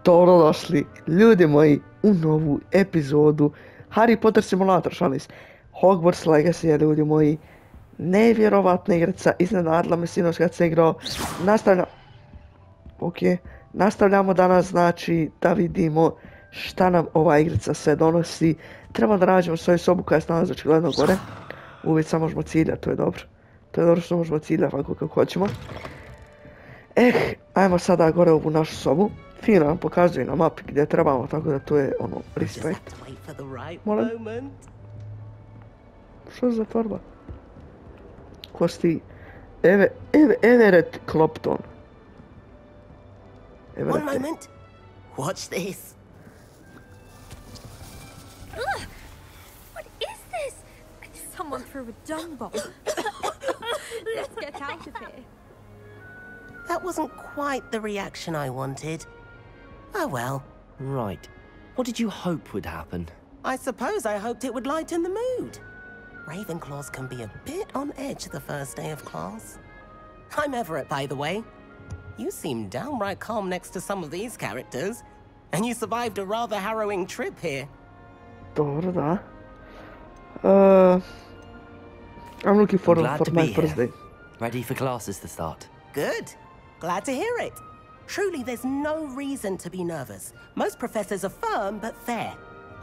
Dobrodošli, ljudi moji, u novu epizodu Harry Potter simulator, šalim se. Hogwarts Legacy, ljudi moji, nevjerovatna igrica, iznenadila me sinoć kad sam igrao. Nastavljamo danas, znači, da vidimo šta nam ova igrica sve donosi. Trebamo da nađemo svoju sobu koja se nalazi očigledno gore. Uvijek samo možemo ciljati, to je dobro. To je dobro što možemo ciljati ovako kako hoćemo. Ajmo sada gore u ovu našu sobu. Fino nam pokazuje na mapi gdje trebamo, tako da to je ono, respekt. Molim? Što za torba? Kosti. Everett Clopton. One moment. Watch this. What is this? Someone threw a dung bomb. Let's get out of here. That wasn't quite the reaction I wanted. Oh well. Right. What did you hope would happen? I suppose I hoped it would lighten the mood. Ravenclaws can be a bit on edge the first day of class. I'm Everett, by the way. You seem downright calm next to some of these characters. And you survived a rather harrowing trip here. Dobro, da. I'm looking forward for my first day. Ready for classes to start. Good. Glad to hear it. Truly, there's no reason to be nervous. Most professors are firm but fair.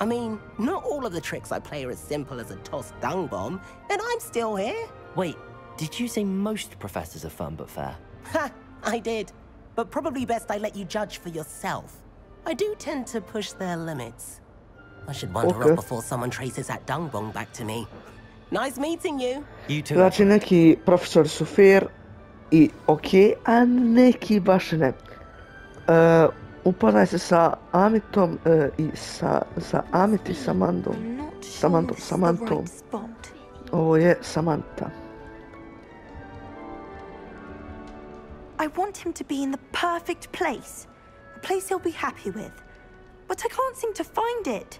I mean, not all of the tricks I play are as simple as a tossed dung bomb, and I'm still here. Wait, did you say most professors are firm but fair? Ha! I did. But probably best I let you judge for yourself. I do tend to push their limits. I should wander off before someone traces that dung bomb back to me. Nice meeting you. You too. Znači, neki profesori su fair i okej, a neki baš ne. Upoznaj se sa Amitom i sa Amit i Samantom. Samantom. Ovo je Samantha. I want him to be in the perfect place. A place he'll be happy with. But I can't seem to find it.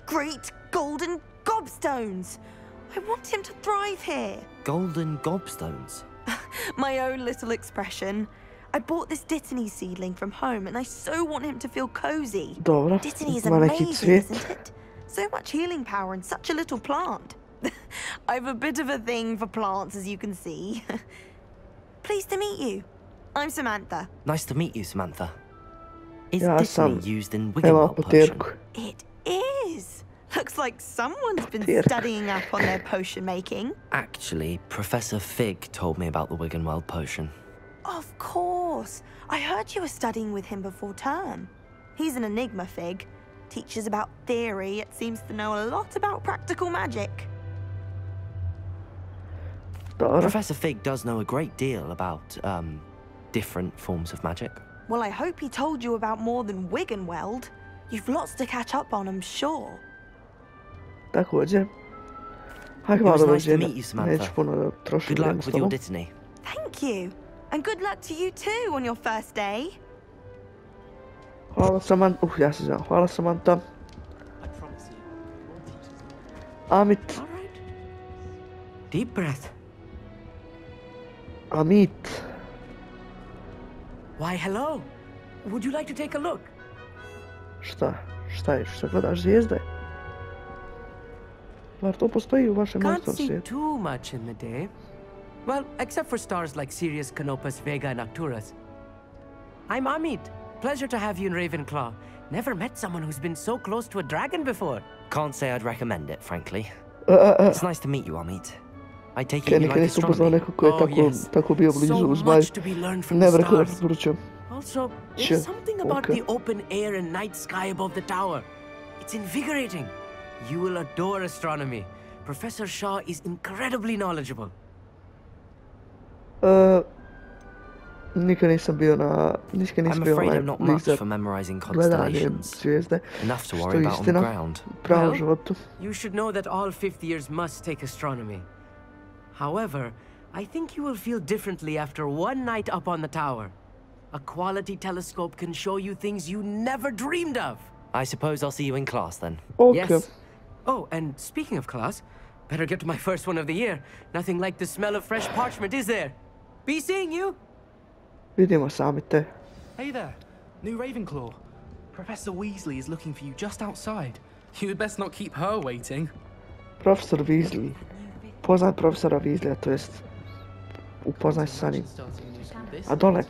Great golden gobstones! I want him to thrive here. Golden gobstones? My own little expression. I bought this Dittany seedling from home and I so want him to feel cozy. Dobro, Dittany is ima neki amazing, cvijet. isn't it? So much healing power in such a little plant. I've a bit of a thing for plants, as you can see. Pleased to meet you. I'm Samantha. Nice to meet you, Samantha. Is Ja Dittany sam, used in evo Wiggenweld potion? apoteku. It is. Looks like someone's been studying up on their potion making. Actually, Professor Fig told me about the Wiggenweld potion. Of course. I heard you were studying with him before term. He's an enigma, Fig. Teaches about theory, yet seems to know a lot about practical magic. Dobro. Professor Fig does know a great deal about, different forms of magic. Well, I hope he told you about more than Wiggenweld. You've lots to catch up on, I'm sure. Također. It was nice to meet you, Samantha. Neću puno da trošim Good vrijeme luck s with your tobom. Dittany. Thank you. And good luck to you too on your first day. Hvala Samantha. Ja se znam. Hvala Samantha. Amit. All right. Deep breath. Amit. Why, hello. Would you like to take a look? Šta? Šta je? Šta gledaš zvijezde? Zar to postoji u vašem Can't monstru see svijetu? too much in the day. Well, except for stars like Sirius, Canopus, Vega, and Arcturus. I'm Amit. Pleasure to have you in Ravenclaw. Never met someone who's been so close to a dragon before. Can't say I'd recommend it, frankly. It's nice to meet you, Amit. I take it you Nikad like nisam upoznao astronomy. neko ko je tako bio blizu So uz zmaj. much to be learned from Ne the bih rekao da stars. preporučujem. Also, Sure. there's something about Okay. the open air and night sky above the tower. It's invigorating. You will adore astronomy. Professor Shaw is incredibly knowledgeable. Nikad nisam bio I'm afraid I'm not much za for memorizing gledanje constellations. zvijezde. Enough to Što worry je about on the istina ground. u pravom Well, životu. You should know that all fifth years must take astronomy. However, I think you will feel differently after one night up on the tower. A quality telescope can show you things you never dreamed of. I suppose I'll see you in class then. Okay. Yes. Oh, and speaking of class, better get to my first one of the year. Nothing like the smell of fresh parchment, is there? Be seeing you. Vidimo sami te. Hey there, new Ravenclaw. Professor Weasley is looking for you just outside. You'd best not keep her waiting. Profesor Weasley. Poznaj profesora Weasleya, to jest upoznaj se sa njim. A dole,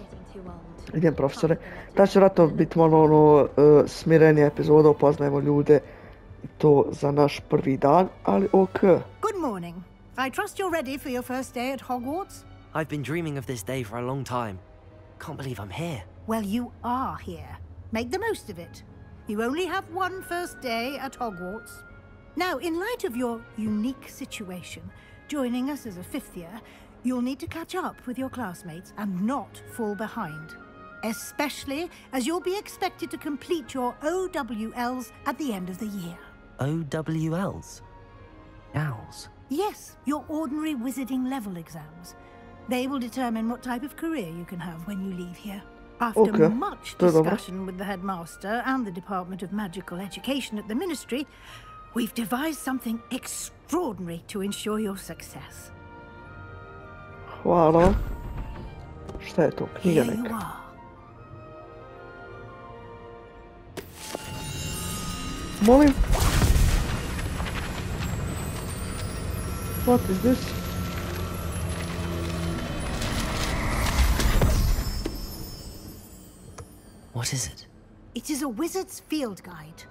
idem profesore. Da će vratno biti malo smirenija epizoda, upoznajemo ljude i to za naš prvi dan, ali ok. Good morning. I trust you're ready for your first day at Hogwarts? I've been dreaming of this day for a long time. Can't believe I'm here. Well, you are here. Make the most of it. You only have one first day at Hogwarts. Now, in light of your unique situation, joining us as a fifth year, you'll need to catch up with your classmates and not fall behind. Especially as you'll be expected to complete your OWLs at the end of the year. OWLs? Owls? Yes, your ordinary wizarding level exams. They will determine what type of career you can have when you leave here. After much discussion with the headmaster and the Department of Magical Education at the Ministry, we've devised something extraordinary to ensure your success. Hvala. Šta je to? Knjiga neka. Molim? What is this? What is it? It is a wizard's field guide.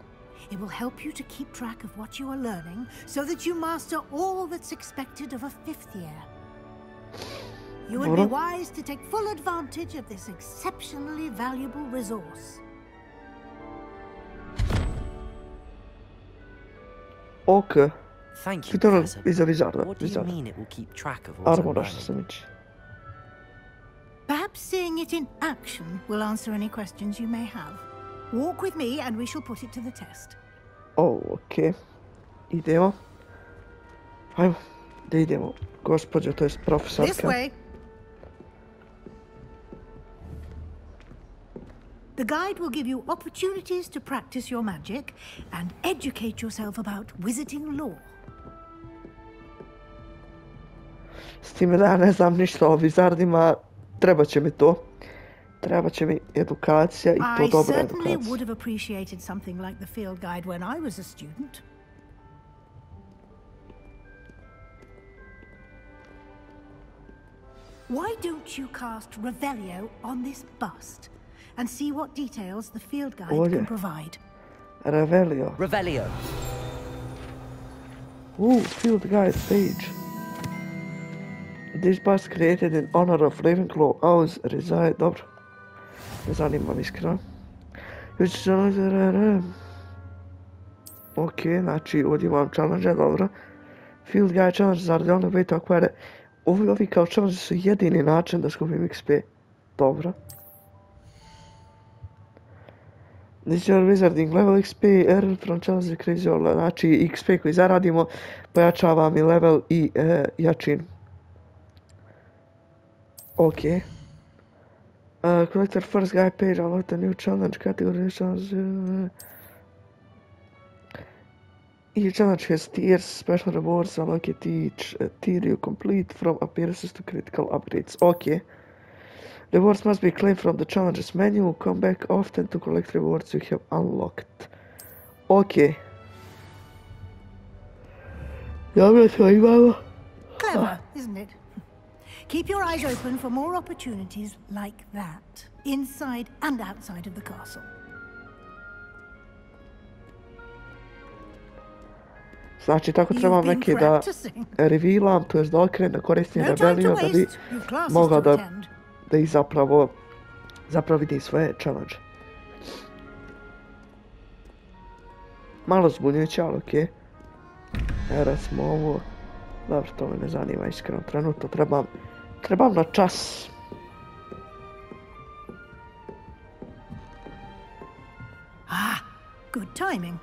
It will help you to keep track of what you are learning so that you master all that's expected of a fifth year. You would be wise to take full advantage of this exceptionally valuable resource. Okay. Thank you, Professor. What do you Wizard. mean it will keep track of what I'm learning? Perhaps seeing it in action will answer any questions you may have. Walk with me and we shall put it to the test. Oh, okay. Idemo. Ajmo, da idemo. Gospođo, to jest profesorka. This way. The guide will give you opportunities to practice your magic and educate yourself about wizarding lore. S time da ja ne znam ništa o wizardima, treba će mi to. Treba će mi edukacija i to dobra edukacija. I certainly would have appreciated something like the field guide when I was a student. Why don't you cast Revelio on this bust and see what details the field guide can provide? Revelio. Revelio. Ooh, field guide page. This bust created in honor of Ravenclaw owls reside. Dobro. Ne zanima me iskreno. Ok, znači ovdje imam challenge, dobro. Field guide challenge za radione beta akvare. Ovi kao challenge su jedini način da skupim XP. Dobro. This is your wizarding level XP, error from challenge decrease your, znači XP koji zaradimo pojačava mi level i jačinu. Ok. Collector first guide page, unlock the new challenge category challenge. Each challenge has tiers, special rewards, unlock each tier you complete from appearances to critical upgrades. Ok. Rewards must be claimed from the challenges menu. Come back often to collect rewards you have unlocked. Ok. Dobro, to imamo. Clever, isn't it? Keep your eyes open for more opportunities like that, inside and outside of the castle. Znači, tako trebam neki da revealam, to jest da okrenem, da koristim Rebelio, da bi mogao da ih zapravo vidim svoje challenge. Malo zbunjujuće, ali okej. Evo recimo ovo. Dobro, to me ne zanima iskreno trenutno, trebam na čas. Ah, good timing.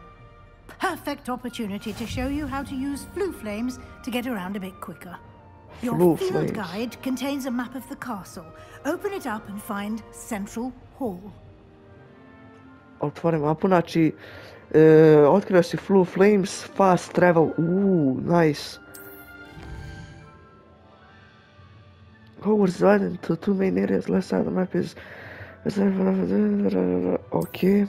Perfect opportunity to show you how to use flue flames to get around a bit quicker. Your field guide contains a map of the castle. Open it up and find Central Hall. Otvorim mapu, znači otkrio si flue flames, fast travel, nice. Hogwarts is divided into two main areas. Left side of the map is Ok.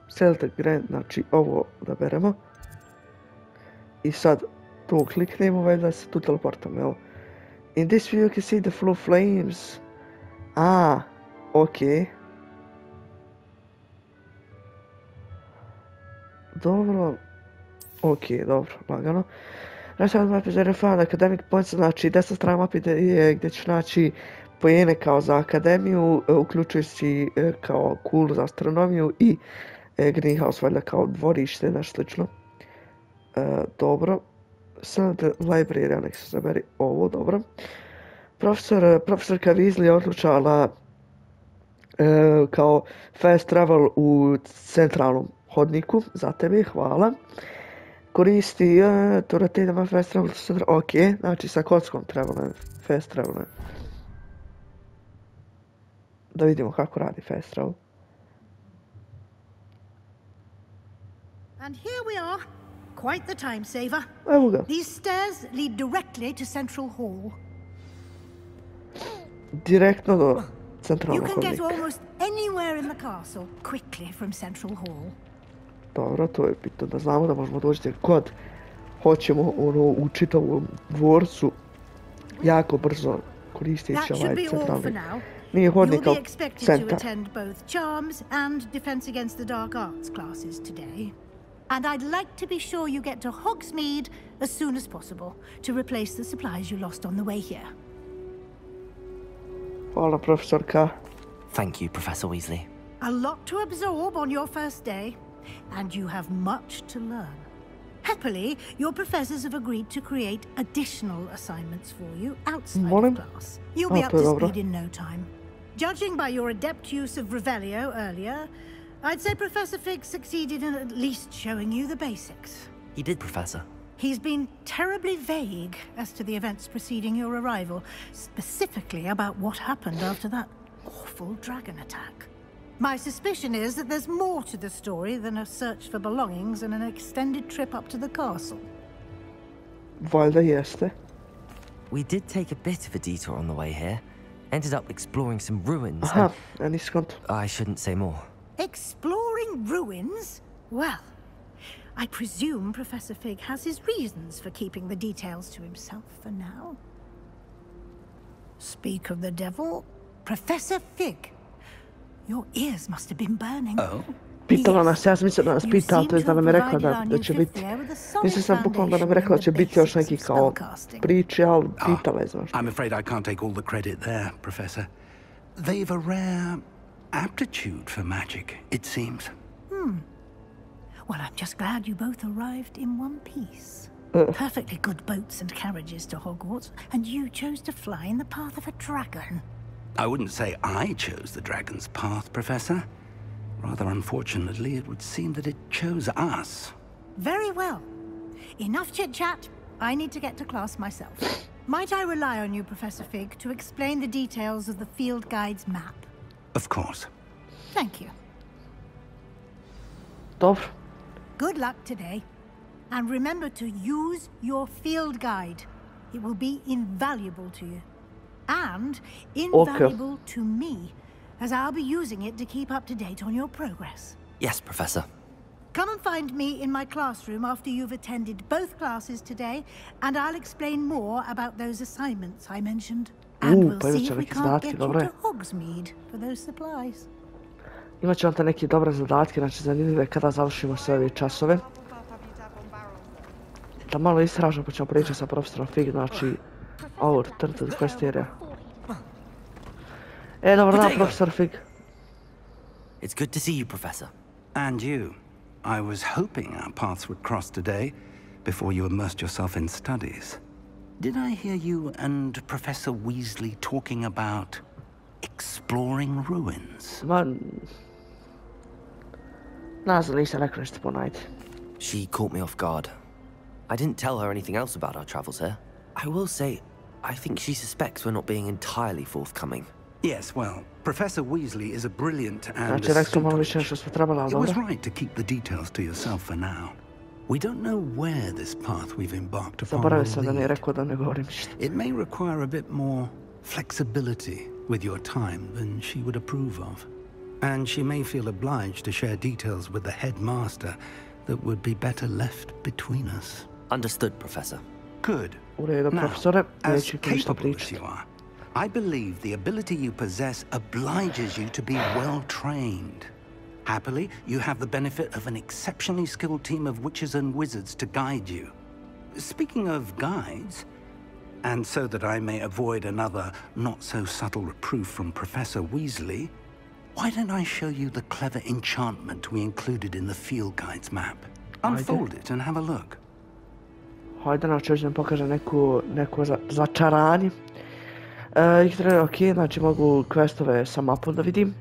Select Grand, znači ovo da beremo. I sad tu kliknemo, valjda se tu teleportamo, evo. In this view you can see the flow flames. Ok. Dobro. Ok, dobro, lagano. National map is found academic points, znači desna strana mape je gdje ćeš naći pojene kao za akademiju, uključujući kao kulu za astronomiju i greenhouse, valjda kao dvorište, nešto slično. Dobro. Sad library, nek se zaberi ovo, dobro. Profesorka Weasley je odlučala kao fast travel u centralnom hodniku, za tebe, hvala. Koristi Toratina fast travel, ok, znači sa kockom travelujem, fast travelujem. Da vidimo kako radi fast travel. And here we are. Quite the time saver. Evo ga. These stairs lead directly to Central Hall. Direktno do centralnog You can get hodnika. almost anywhere in the castle quickly from Central Hall. Dobro, to je bitno da znamo da možemo doći god hoćemo u čitavom dvorcu jako brzo koristeći ovaj centralni. Nije hodnik kao centar. Both charms and defense against the dark arts classes today. And I'd like to be sure you get to Hogsmeade as soon as possible to replace the supplies you lost on the way here. Hvala, profesorka. Thank you, Professor Weasley. A lot to absorb on your first day, and you have much to learn. Happily, your professors have agreed to create additional assignments for you outside of class. You'll be up to speed in no time. Judging by your adept use of Revelio earlier, I'd say Professor Fig succeeded in at least showing you the basics. He did, Professor. He's been terribly vague as to the events preceding your arrival, specifically about what happened after that awful dragon attack. My suspicion is that there's more to the story than a search for belongings and an extended trip up to the castle. Valjda jeste. We did take a bit of a detour on the way here. Ended up exploring some ruins. Aha, ja nisam skonto. I shouldn't say more. Exploring ruins? Well, I presume Professor Fig has his reasons for keeping the details to himself for now. Speak of the devil, Professor Fig. Your ears must have been burning. Oh? Pitala nas, ja sam mislila da nas pita, to je da nam je rekla da će biti. Mislim sam bukvalno da nam je rekla da će biti još neki kao priče, ali pitala je znaš. I'm afraid I can't take all the credit there, Professor. They've a rare aptitude for magic, it seems. Well, I'm just glad you both arrived in one piece. Perfectly good boats and carriages to Hogwarts, and you chose to fly in the path of a dragon. I wouldn't say I chose the dragon's path, Professor. Rather unfortunately, it would seem that it chose us. Very well. Enough chit-chat. I need to get to class myself. Might I rely on you, Professor Fig, to explain the details of the field guide's map? Of course. Thank you. Dobro. Good luck today. And remember to use your field guide. It will be invaluable to you. And invaluable to me, as I'll be using it to keep up to date on your progress. Yes, Professor. Come and find me in my classroom after you've attended both classes today, and I'll explain more about those assignments I mentioned. And we'll see if we can't get you to Hogsmeade for those supplies. Imat ću vam te neke dobre zadatke, znači zanimljive kada završimo sve ove časove. Da malo istražno pa ćemo pričati sa profesorom Fig, znači our third quest area. Dobar dan, Professor Fig. It's good to see you, Professor. And you. I was hoping our paths would cross today, before you immersed yourself in studies. Did I hear you and Professor Weasley talking about exploring ruins? She caught me off guard. I didn't tell her anything else about our travels here. I will say, I think she suspects we're not being entirely forthcoming. Yes, well, Professor Weasley is a brilliant and astute witch. It was right to keep the details to yourself for now. We don't know where this path we've embarked upon will lead. It may require a bit more flexibility with your time than she would approve of. And she may feel obliged to share details with the headmaster that would be better left between us. Understood, Professor. Good. U redu, Now, profesore, as neću ništa capable as pričati. you are, I believe the ability you possess obliges you to be well trained. Happily, you have the benefit of an exceptionally skilled team of witches and wizards to guide you. Speaking of guides, and so that I may avoid another not-so-subtle reproof from Professor Weasley, why don't I show you the clever enchantment we included in the field guide's map? Unfold it and have a look. Hajde, znači još da mi pokaže neko začaranje. Ok, znači mogu questove sa mapom da vidim.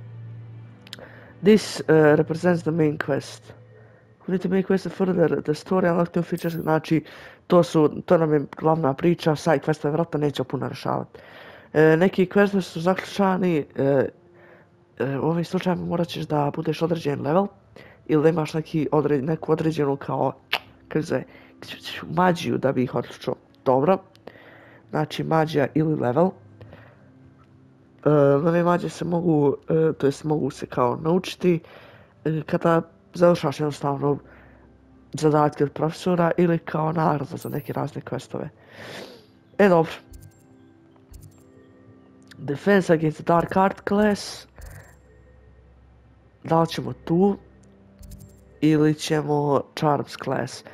This represents the main quest. Complete the main quest to further the story and active features, znači to nam je glavna priča, side questove vjerojatno neće puno rješavati. Neki questove su zaključani, u ovim slučajima morat ćeš da budeš određen level ili da imaš neku određenu kao, kako se magiju da bi ih odlučio. Dobro, znači magija ili level. Nove magije se mogu, to jest mogu se kao naučiti kada završaš jednostavno zadatke od profesora ili kao nagrada za neke razne questove. Dobro. Defense against the Dark Art class. Da li ćemo tu ili ćemo Charms class?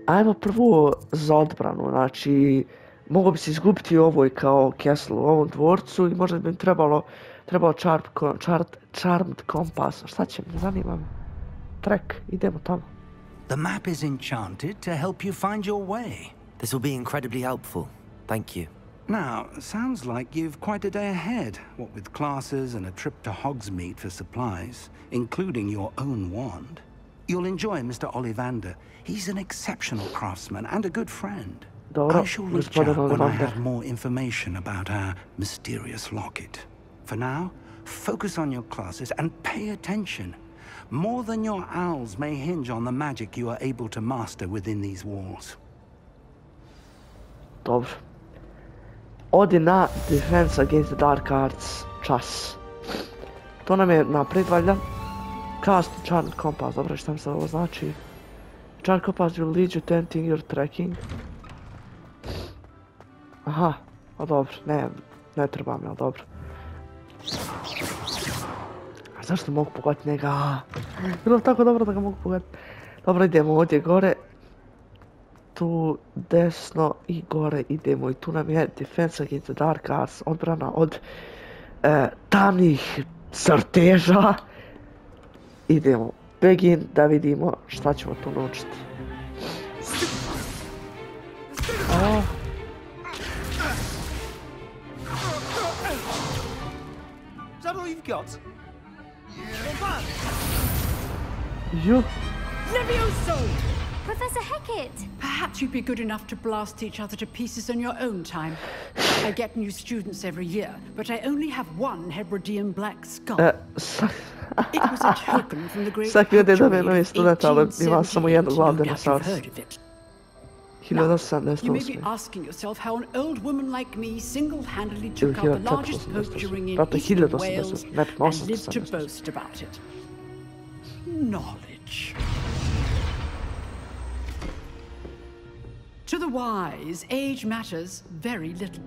Ajmo prvo za odbranu, znači mogu bi se izgubiti u ovoj kao castle, u ovom dvorcu i možda bi im trebao charmed kompas. Šta će mi, zanima me. Trek, idemo tamo. The map is enchanted to help you find your way. This will be incredibly helpful. Thank you. Now, sounds like you've quite a day ahead, what with classes and a trip to Hogsmeade for supplies, including your own wand. You'll enjoy Mr. Ollivander. He's an exceptional craftsman and a good friend. I shall reach out when I have more information about our mysterious locket. For now, focus on your classes and pay attention. More than your owls may hinge on the magic you are able to master within these walls. Dobro. Odi na Defense Against the Dark Arts čas. To nam je naprijed valjda. Cast Charmed Compass, dobro, šta mi sad ovo znači? Charmed Compass will lead you tenting your trekking. Aha, o dobro, ne treba mi, ali dobro. A zašto mogu pogledati njega? Bilo tako dobro da ga mogu pogledati. Dobro, idemo ovdje gore. Tu desno i gore idemo i tu nam je Defense Against the Dark Arts, odbrana od tamnih crteža. Idemo, begin da vidimo šta ćemo tu naučiti. Is that all you've got? You? Levioso! Professor Hecat! Perhaps you'd be good enough to blast each other to pieces on your own time. I get new students every year, but I only have one Hebridean black skull. It was a token from the great Svaki da me novi student, ali ima samo jednu glavu dinosaurus. You may be asking yourself how an old woman like me single-handedly took out the largest poacher ring in Eastern Wales and lived to boast about it. Knowledge. To the wise, age matters very little.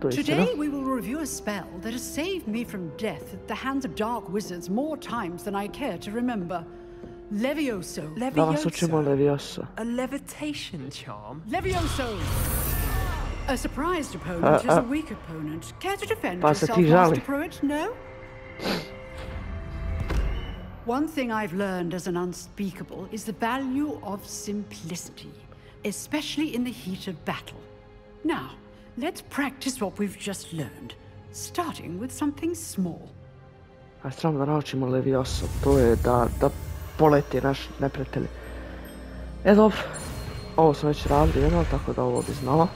Today we will review a spell that has saved me from death at the hands of dark wizards more times than I care to remember. Levioso. Levioso. A levitation charm? Levioso! A surprised opponent is a weak opponent. Care to defend yourself, Master Pruitt? No? One thing I've learned as an unspeakable is the value of simplicity, especially in the heat of battle. Now, let's practice what we've just learned, starting with something small. A strano da naučimo Levioso, to je da poleti naš neprijatelj. Dobro, ovo smo već radili jedno, tako da ovo bi znala.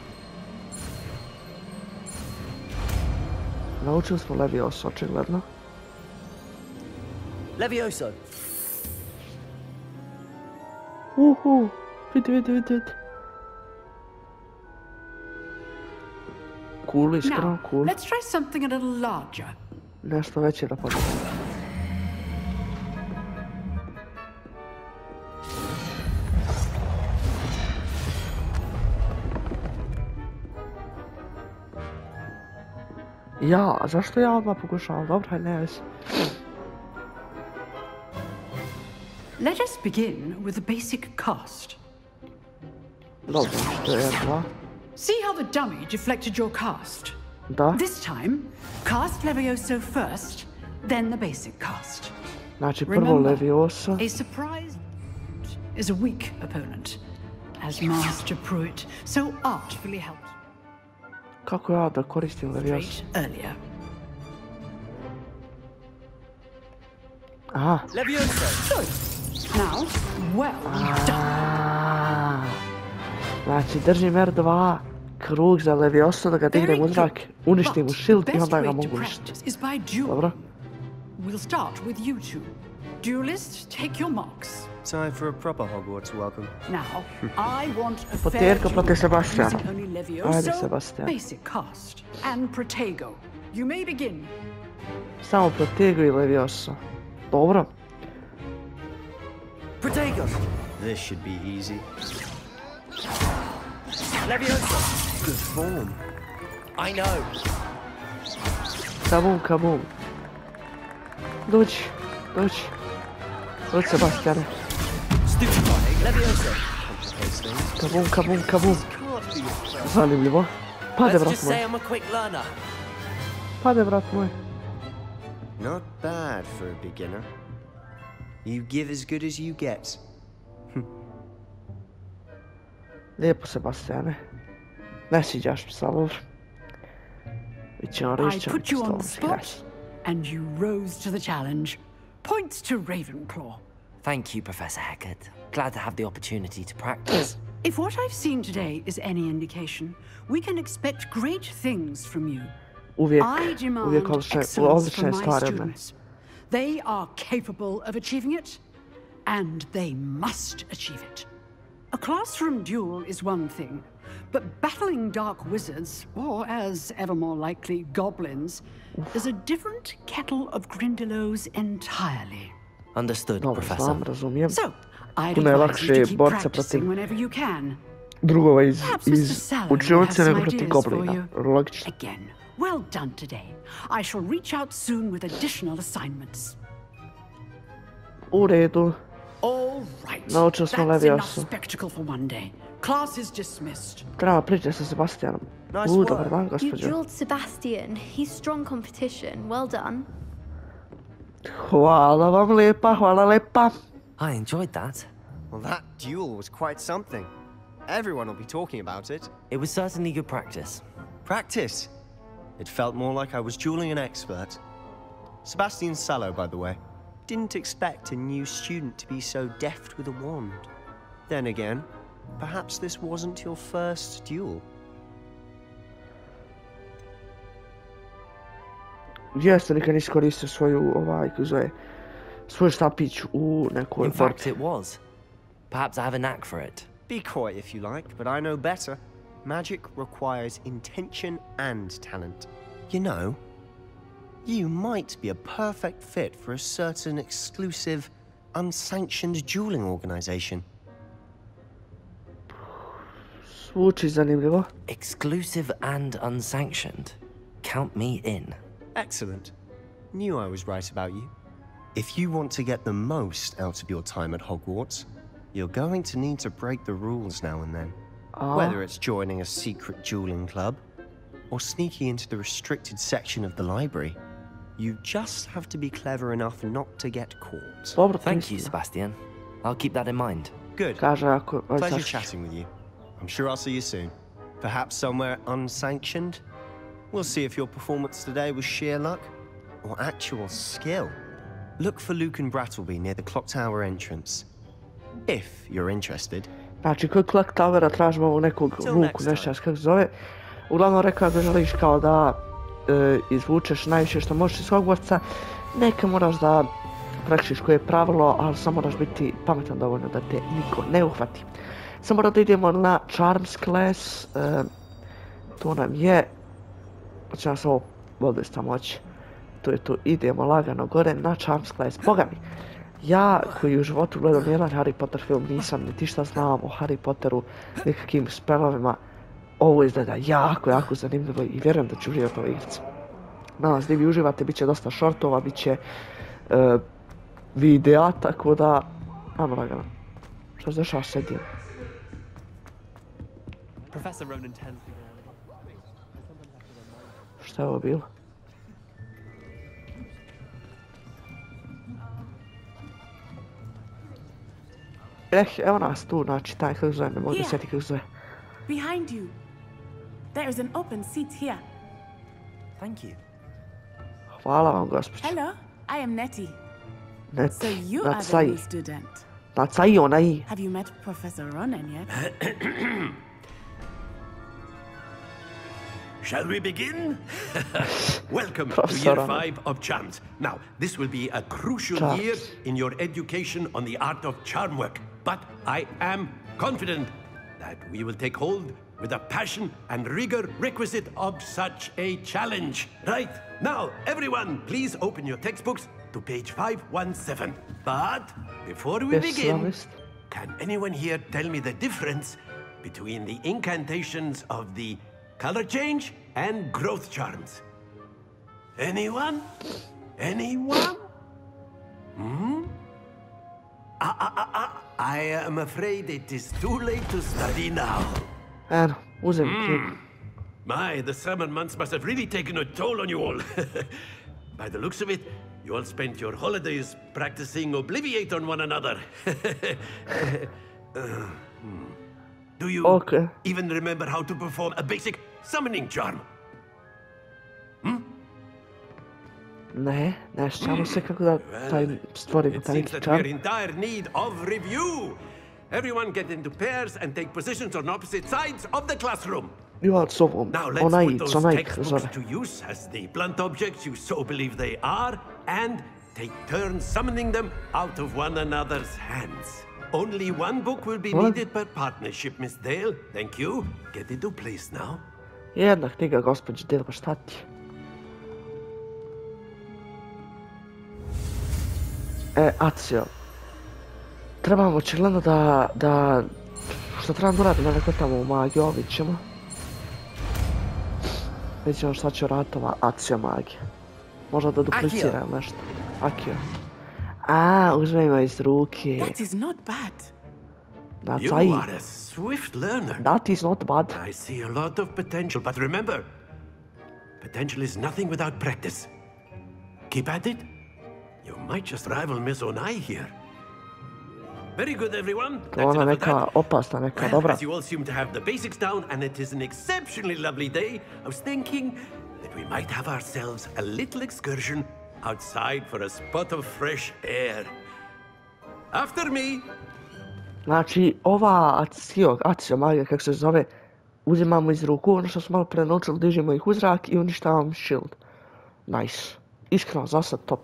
Naučili smo Levioso, očigledno. Levioso! Vidi. cool, iskreno, cool. Let's try something a little larger. Nešto veće da počne. Ja, zašto ja odmah pokušavam? Dobro, hajde, ne vezi. Let us begin with the basic cast. Dobro, što je dva. See how the dummy deflected your cast? Da. This time, cast Levioso first, then the basic cast. Znači, prvo Leviosa. A surprise is a weak opponent, as Master Pruitt so artfully helped. Kako ja da koristim Leviosa? Earlier. Aha. Leviosa! Now, well done. Znači, držim R2, krug za Leviosa da ga dignem u zrak, uništim u shield i onda ga mogu uništiti. Dobro. We'll start with you two. Duelist, take your marks. Time for a proper Hogwarts welcome. Now, I want a fair Poterka protiv Sebastiana. using only Ajde, Levioso, Sebastian. basic cast, and Protego. You may begin. Samo Protego i Leviosa. Dobro. Protego! This should be easy. Leviosa! Good form. I know. Kabum, kabum. Dođi, dođi. Dođi, Sebastiane. Leviosa! Kabum, kabum, kabum. Zanimljivo. Pade, Let's brat just moj. say I'm a quick learner. Pade, brat moj. Not bad for a beginner. You give as good as you get. Lijepo, Sebastiane. Ne sviđaš mi se, ali dobro. Bićemo I rišćemo. put you on the spot, and you rose to the challenge. Points to Ravenclaw. Thank you, Professor Heckard. Glad to have the opportunity to practice. If what I've seen today is any indication, we can expect great things from you. Uvijek, I demand uvijek excellence odlične from my stvari od mene. students. They are capable of achieving it, and they must achieve it. A classroom duel is one thing, but battling dark wizards, or as ever more likely, goblins, is a different kettle of Grindylows entirely. Understood, Dobro, Professor. znam, razumijem. So, I'd Puno je advise you to lakše keep borca practicing protiv whenever you can. drugova iz Perhaps Mr. Sallow will have učionice nego some protiv ideas for goblina. you. Logično. Again, well done today. I shall reach out soon with additional assignments. U redu. All right. Naučio smo That's enough Leviosu. spectacle for one day. Class is dismissed. Treba pričati sa Sebastianom. Nice Dobar dan, You gospođo. dueled Sebastian. He's strong competition. Well done. Hvala vam lepa, hvala lepa. I enjoyed that. Well, that duel was quite something. Everyone will be talking about it. It was certainly good practice. Practice. It felt more like I was dueling an expert. Sebastian Sallow, by the way. Didn't expect a new student to be so deft with a wand. Then again, perhaps this wasn't your first duel. Jeste, nikad nisi koristio svoju, svoj štapić u nekoj In fact, borbi. it was. Perhaps I have a knack for it. Be coy if you like, but I know better. Magic requires intention and talent. You know, you might be a perfect fit for a certain exclusive, unsanctioned dueling organization. Zvuči zanimljivo. Exclusive and unsanctioned. Count me in. Excellent. Knew I was right about you. If you want to get the most out of your time at Hogwarts, you're going to need to break the rules now and then. Whether it's joining a secret dueling club or sneaking into the restricted section of the library, you just have to be clever enough not to get caught. Dobro, Thank you, Sebastian. I'll keep that in mind. Good. Kaže ako... Pleasure chatting with you. I'm sure I'll see you soon. Perhaps somewhere unsanctioned? We'll see if your performance today was sheer luck or actual skill. Look for Luke and Brattleby near the clock tower entrance. If you're interested. Znači, kod Clock Towera tražimo ovog nekog Luku, nešto kako se zove. Uglavnom rekao da želiš kao da izvučeš najviše što možeš iz Hogwartsa. Neka moraš da praktičiš koje je pravilo, ali samo moraš biti pametan dovoljno da te niko ne uhvati. Samo da idemo na Charms class. To nam je Hoće nas ovo odista moći. To je to, idemo lagano gore na Charms Class. Boga mi, ja koji u životu gledam jedan Harry Potter film nisam niti šta znam o Harry Potteru, nekakvim spelovima. Ovo izgleda jako zanimljivo i vjerujem da ću uživati ove igrice. Nadam se da vi uživate, bit će dosta shortova, bit će videa, tako da... Ajmo lagano. Što se dešava s Edijem? Šta je ovo bilo? Evo nas tu, znači taj kako zove, ne mogu da sjeti kako zove. Behind you. There is an open seat here. Thank you. Hvala vam, gospođo. Hello, I am Nettie. Nettie, So you are the new student. Nacai, ona i. Have you met Professor Ronen yet? Shall we begin? Welcome to year 5 of charms. Now, this will be a crucial year in your education on the art of charm work. But I am confident that we will take hold with the passion and rigor requisite of such a challenge. Right, now, everyone, please open your textbooks to page 517. But before we begin, can anyone here tell me the difference between the incantations of the color change and growth charms? Anyone? Anyone? I am afraid it is too late to study now. My, the summer months must have really taken a toll on you all. By the looks of it, you all spent your holidays practicing Obliviate on one another. Do you even remember how to perform a basic summoning charm? Ne sjećamo se kako da stvorimo taj neki charm. We're in dire need of review. Everyone get into pairs and take positions on opposite sides of the classroom. Now let's put those textbooks to use as the blunt objects you so believe they are, and take turns summoning them out of one another's hands. Only one book will be needed per partnership, Miss Dale. Thank you. Get into place now. Jedna knjiga, gospođo Dale, šta ti? Acio. Trebamo očigledno da... Što trebam da uradim, neko tamo u magiju, vidit ćemo. Vidit ćemo šta će raditi ova Acio magija. Možda da dupliciram nešto. Akio. Uzmemo iz ruke. That is not bad. You are a swift learner. That is not bad. I see a lot of potential, but remember, potential is nothing without practice. Keep at it. You might just rival Miss Onai here. Very good, everyone. That's enough of that. Opasna neka, dobra. As you all seem to have the basics down, and it is an exceptionally lovely day, I was thinking that we might have ourselves a little excursion outside for a spot of fresh air. After me. Znači, ova Acio magija, kako se zove, uzimamo iz ruku, ono što smo malo pre naučili, dižemo ih u zrak i uništavamo shield. Nice. Iskreno, za sad top.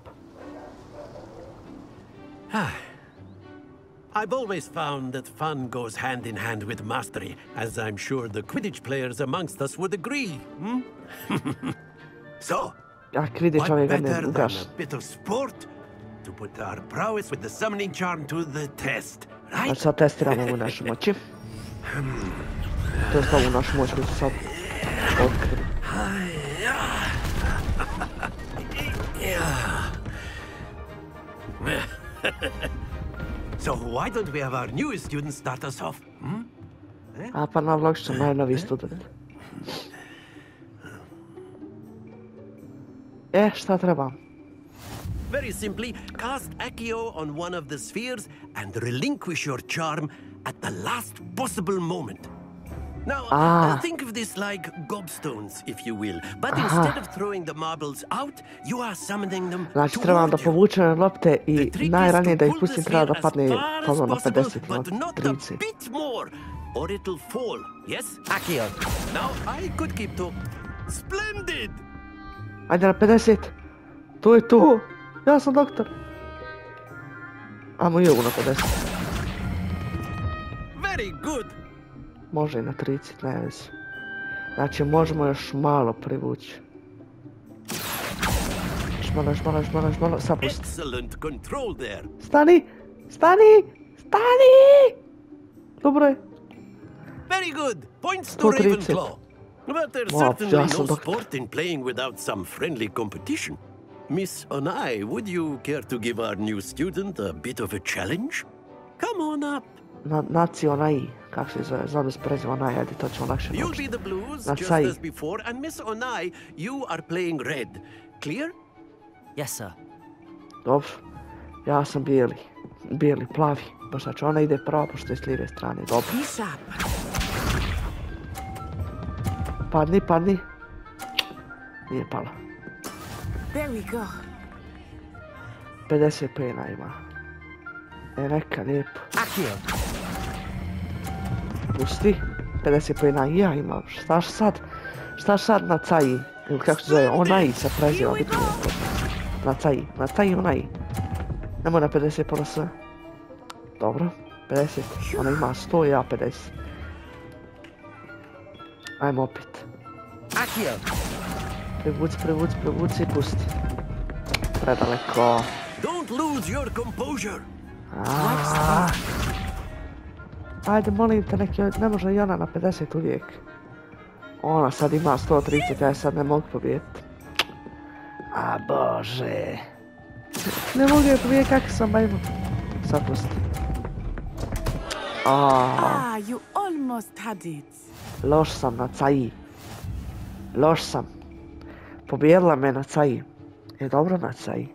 I've always found that fun goes hand in hand with mastery, as I'm sure the Quidditch players amongst us would agree. So, what better than a bit of sport to put our prowess with the summoning charm to the test, right? Znači sad testiramo ovu našu moći. To je ovu našu moć koju su sad otkrili. So why don't we have our newest student start us off? Pa na vlog što najnoviji student. Šta treba? Very simply, cast Accio on one of the spheres and relinquish your charm at the last possible moment. Now, think of this like gobstones, if you will, but instead of throwing the marbles out, you are summoning them towards you. Znači trebam da povučem lopte i najranije da ih pustim treba da padne tamo na 50 na 30. Bit more, or it'll fall. Yes, Accio. Now I could keep to. Splendid. Ajde na 50. To je to. Ja sam doktor. Ajmo i ovu na 50. Very good. Može i na 30, ne vezi. Znači možemo još malo privući. malo, sad pusti. Excellent control there. Stani! Dobro je. Very good. Points to Ravenclaw. But there's certainly no sport in playing without some friendly competition. Miss Onai, would you care to give our new student a bit of a challenge? Come on up. Naci Onai, kako se zove, znam da se prezima Onai, ajde, to ćemo lakše You'll be the blues, just as before, and Miss Onai, you are playing red. Clear? Yes, sir. Dobro, ja sam bijeli, plavi. Baš znači, ona ide prava, pošto je s lijeve strane, dobro. Padni. Nije pala. There we go. 50 pena ima. Neka, lijepo. Pusti. 50 pena i ja imam. Šta sad na caji? Ili kako se zove? Onaj se preziva biti lijepo. Na caji onaj. Nemoj na 50 pola sve. Dobro. 50. Ona ima 100 i ja 50. Ajmo opet. Prevuci i pusti. Predaleko. Don't lose your composure. Ajde, molim te, ne može i ona na 50 uvijek. Ona sad ima 130, ja sad ne mogu pobijediti. A bože. Ne mogu je pobijediti, kako sam bajmo. Sad pusti. You almost had it. Loš sam na caji. Loš sam. Pobijedila me na caji. Je dobro na caji.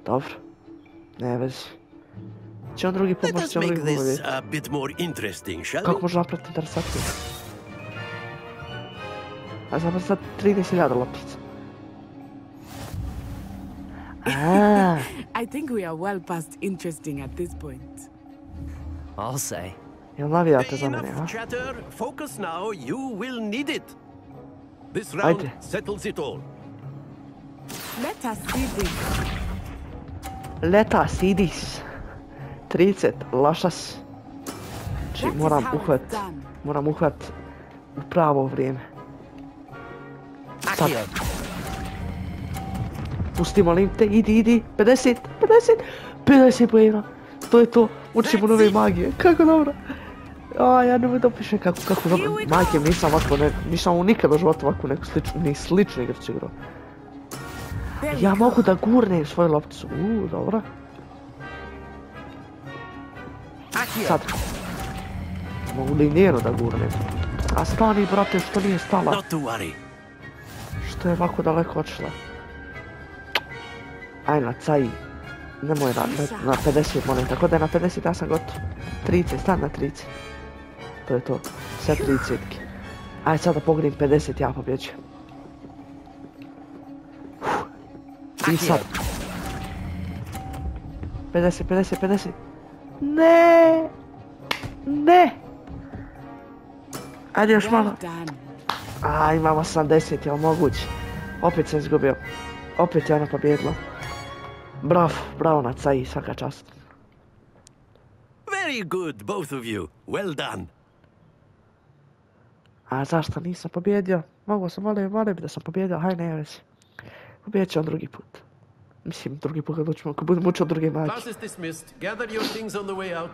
Dobro. Ne vezi. Će on drugi pomoći, će on drugi pomoći. Kako može napraviti interesantnije? A znam sad 30.000 loptica. I think we are well past interesting at this point. I'll say. Jel navijate za mene, a? Chatter, focus now, you will need it. This round settles it all. Let us see this. Let us see this. 30, lašas. Znači moram uhvat u pravo vrijeme. Sad. Pusti, molim te, idi. 50 pojena. To je to. Učimo nove magije. Kako dobro. Ja ne mogu da opišem kako dobro. Majke, nisam nikad u životu ovako neku sličnu igricu igrao. Ja mogu da gurnem svoju lopticu. Dobro. Sad. Mogu linijeno da gurnem. A stani, brate, što nije stala? Što je ovako daleko odšla? Aj na caji. Nemoj na 50 molim, tako da je na 50 ja sam gotov. 30, stan na 30. To je to. Sve 30-ki. Aj sad da pogledam 50, ja pobjeđujem. I sad. 50. Ne. Ajde još malo. Imam 80, jel moguće? Opet sam izgubio. Opet je ona pobjedila. Bravo na caji, svaka čast. Very good, both of you. Well done. A zašto nisam pobjedio? Mogu sam, molim da sam pobjedio, haj ne vezi. Pobjedit ću on drugi put. Mislim, drugi put kad budem učio druge magije. Class is dismissed. Gather your things on the way out.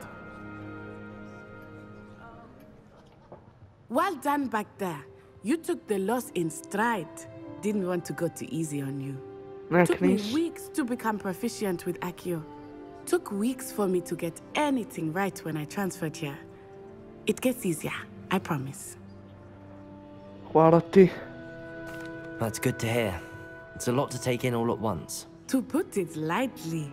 Well done back there. You took the loss in stride. Didn't want to go too easy on you. Took me weeks to become proficient with Accio. Took weeks for me to get anything right when I transferred here. It gets easier, I promise. Hvala ti. That's good to hear. It's a lot to take in all at once. To put it lightly,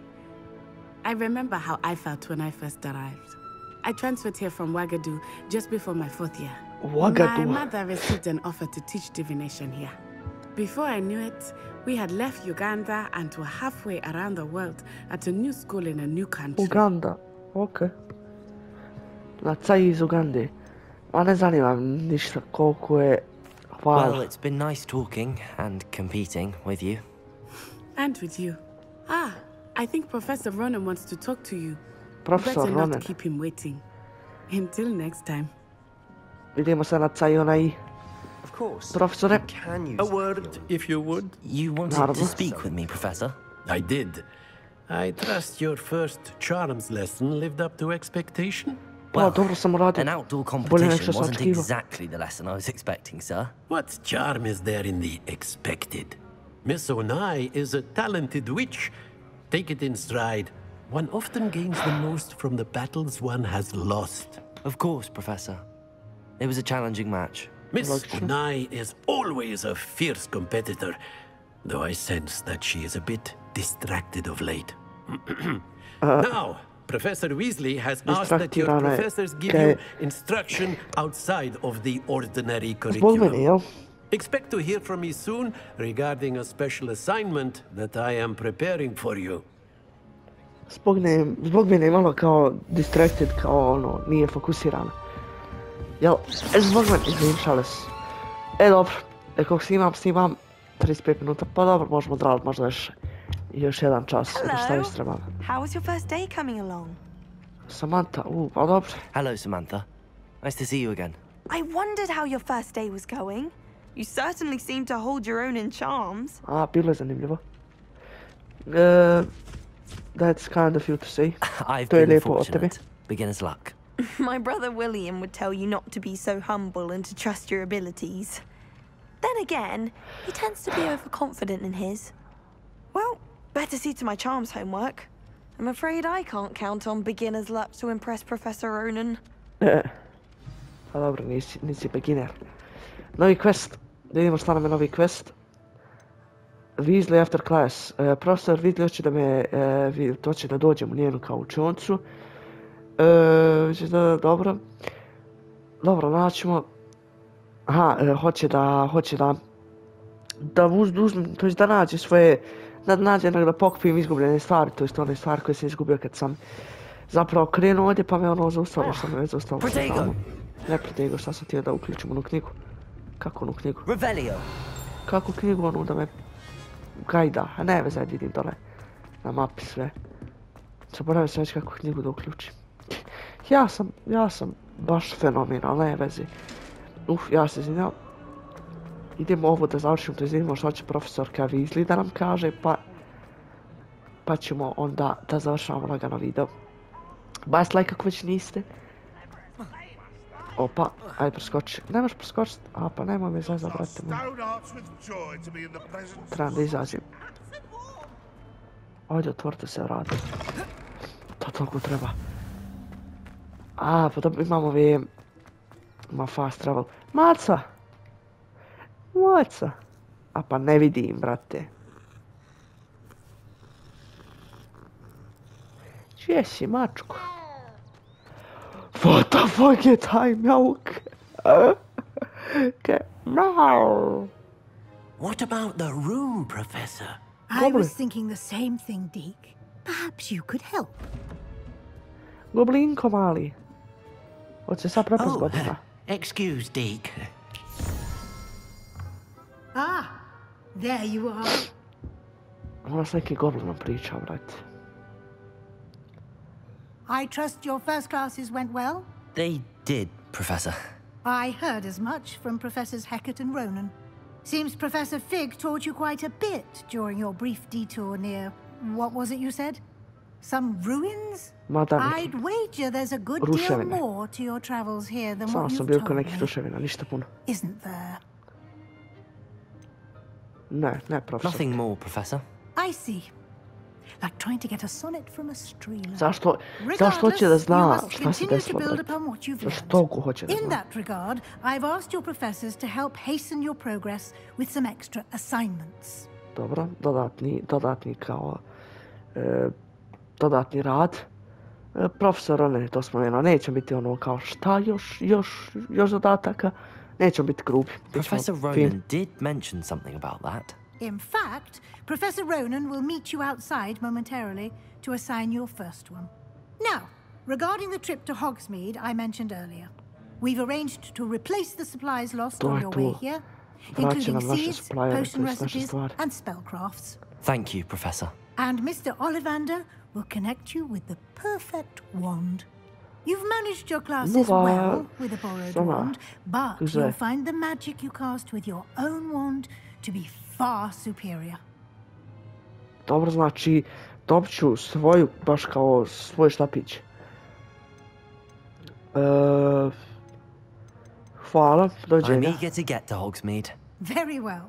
I remember how I felt when I first arrived. I transferred here from Ouagadougou just before my 4th year. My mother received an offer to teach divination here. Before I knew it, we had left Uganda and were halfway around the world at a new school in a new country. Uganda, okay. Na caji iz Ugande. Ma ne zanima ništa koliko je. Hvala. Well, it's been nice talking and competing with you. And with you. I think Professor Ronan wants to talk to you. Professor Ronan. Better not keep him waiting. Until next time. Vidimo se na caji onaj. Of course. Profesore. A word, if you would. You wanted to speak with me, Professor? I did. I trust your first charms lesson lived up to expectation? Well, an outdoor competition wasn't exactly the lesson I was expecting, sir. What charm is there in the expected? Miss Onai is a talented witch. Take it in stride. One often gains the most from the battles one has lost. Of course, Professor. It was a challenging match. Miss Onai is always a fierce competitor, though I sense that she is a bit distracted of late. Now, Professor Weasley has asked that your professors give you instruction outside of the ordinary curriculum. Expect to hear from me soon regarding a special assignment that I am preparing for you. Zbog mene je malo kao distracted, kao ono, nije fokusirana. Jel, zbog mene, izvinim, šale se. Dobro, kako snimam 35 minuta, pa dobro, možemo odraditi možda još jedan čas. Hello, how was your first day coming along? Samantha, pa dobro. Hello, Samantha. Nice to see you again. I wondered how your first day was going. You certainly seem to hold your own in charms. Bilo je zanimljivo. That's kind of you to say. I've been fortunate. Beginner's luck. My brother William would tell you not to be so humble and to trust your abilities. Then again, he tends to be overconfident in his. Well, better see to my charms homework. I'm afraid I can't count on beginner's luck to impress Professor Ronan. Pa dobro, nisi beginner. Novi quest. Da vidimo šta nam je novi quest. Weasley after class. Profesor Weasley hoće da dođem u njenu kao učioncu. Dobro. Dobro, naćemo. Hoće da uzmem, to jest da nađe svoje, da nađe da pokupim izgubljene stvari, to jest one stvari koje sam izgubio kad sam zapravo krenuo ovdje, pa me ono zaustavilo, što me već zaustavilo. Ne Protego, šta sam htio da uključim onu knjigu. Kako onu knjigu? Kako knjigu onu da me gajda, a ne veze, vidim dole na mapi sve. Zaboravio sam već kako knjigu da uključim. Ja sam baš fenomenal, ne veze. Ja se izvinjam. Idemo ovo da završimo, to izvinimo što će profesorka Weasley da nam kaže, pa ćemo onda da završavamo lagano video. Bast like ako već niste. Opa, ajde preskoči. Nemaš preskočiti? Pa nemoj me zazad, brate moj. Trebam da izađem. Ajde, otvorite se vrata. To toliko treba. Pa dobro, imamo ove... Ima fast travel. Maca! Maca! Pa ne vidim, brate. Čije si, mačko? What the fuck je taj mjauk? No! What about the room, Professor? I was thinking the same thing, Deke. Perhaps you could help. Goblinko mali. Hoće sad prepast godina. Excuse, Deke. There you are. Ona s neki goblinom priča, brate. I trust your first classes went well? They did, Professor. I heard as much from Professors Hecat and Ronan. Seems Professor Fig taught you quite a bit during your brief detour near... What was it you said? Some ruins? I'd wager there's a good deal more to your travels here than what you've told me. Isn't there? No, Professor. Nothing more, Professor. I see. Like trying to get a sonnet from a streamer. Zašto hoće da zna šta se desilo? Zašto ko hoće da zna? In that regard, I've asked your professors to help hasten your progress with some extra assignments. Dobro, dodatni kao... dodatni rad. Profesor Ronan je to spomenuo, neće biti ono kao šta još zadataka, neće biti grubi. Professor Ronan did mention something about that. In fact, Professor Ronan will meet you outside momentarily to assign your first one. Now, regarding the trip to Hogsmeade I mentioned earlier, we've arranged to replace the supplies lost on your way here, including seeds, potion recipes, and spellcrafts. Thank you, Professor. And Mr. Ollivander will connect you with the perfect wand. You've managed your classes well with a borrowed wand, but you'll find the magic you cast with your own wand to be far superior. Dobro, znači, dobit ću svoju, baš kao svoj štapić. Hvala, dođenja. I'm eager to get to Hogsmeade. Very well.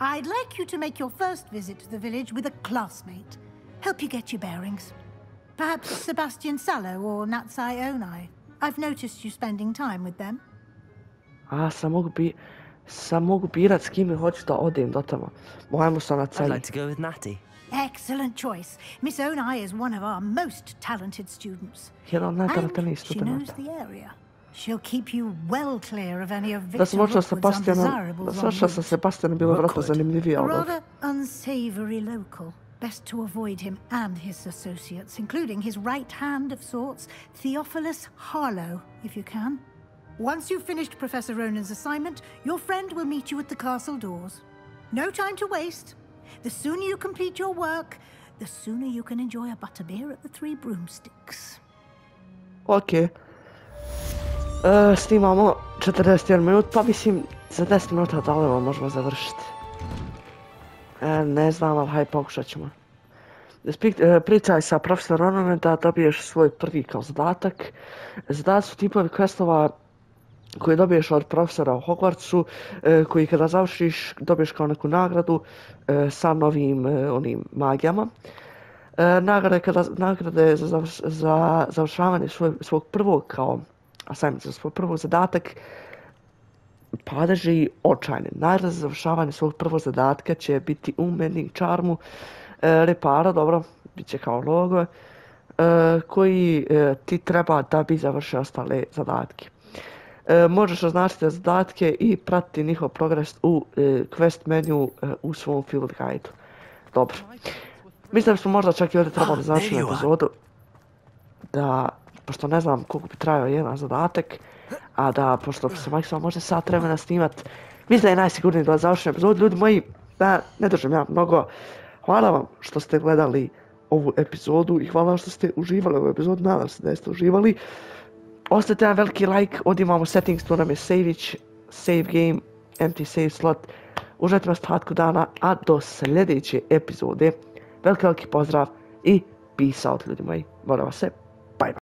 I'd like you to make your first visit to the village with a classmate. Help you get your bearings. Perhaps Sebastian Sallow or Natsai Onai. I've noticed you spending time with them. Sam mogu birat s kime hoću da odem do tamo. Mojmo sa Natsai. I'd like to go with Natty. Excellent choice. Miss Onai is one of our most talented students. And she knows the area. She'll keep you well clear of any of Victor Rookwood's undesirables on route. A rather unsavory local. Best to avoid him and his associates, including his right hand of sorts, Theophilus Harlow, if you can. Once you've finished Professor Ronan's assignment, your friend will meet you at the castle doors. No time to waste. The sooner you complete your work, the sooner you can enjoy a butterbeer at the Three Broomsticks. Okay. Snimamo 41 minut, pa mislim za 10 minuta da li možemo završiti. Ne znam, ali hajde pokušat ćemo. Pričaj sa profesorom Ronanom da dobiješ svoj prvi kao zadatak. Zadatak su tipovi questova koje dobiješ od profesora u Hogwartsu, koji kada završiš dobiješ kao neku nagradu sa novim onim magijama. Nagrade za završavanje svog prvog kao assignment, za svoj prvog zadatak padeži očajne. Nagrada za završavanje svog prvog zadatka će biti u Mending Charmu repara, dobro, bit će kao logo, koji ti treba da bi završio ostale zadatke. Možeš označiti zadatke i pratiti njihov progres u quest menu u svom field guide-u. Dobro. Mislim da smo možda čak i ovdje trebali završiti epizodu. Da, pošto ne znam koliko bi trajao jedan zadatak, a da, pošto se maksimalno može sat vremena snimat, mislim da je najsigurniji da završim epizodu. Ljudi moji, ne držim ja mnogo. Hvala vam što ste gledali ovu epizodu i hvala vam što ste uživali ovu epizodu. Nadam se da jeste uživali. Ostavite jedan veliki like, ovdje imamo settings, tu nam je save-ić, save game, empty save slot. Uživajte na ostatku dana, a do sljedeće epizode. Veliki pozdrav i peace out, ljudi moji. Moram vas se.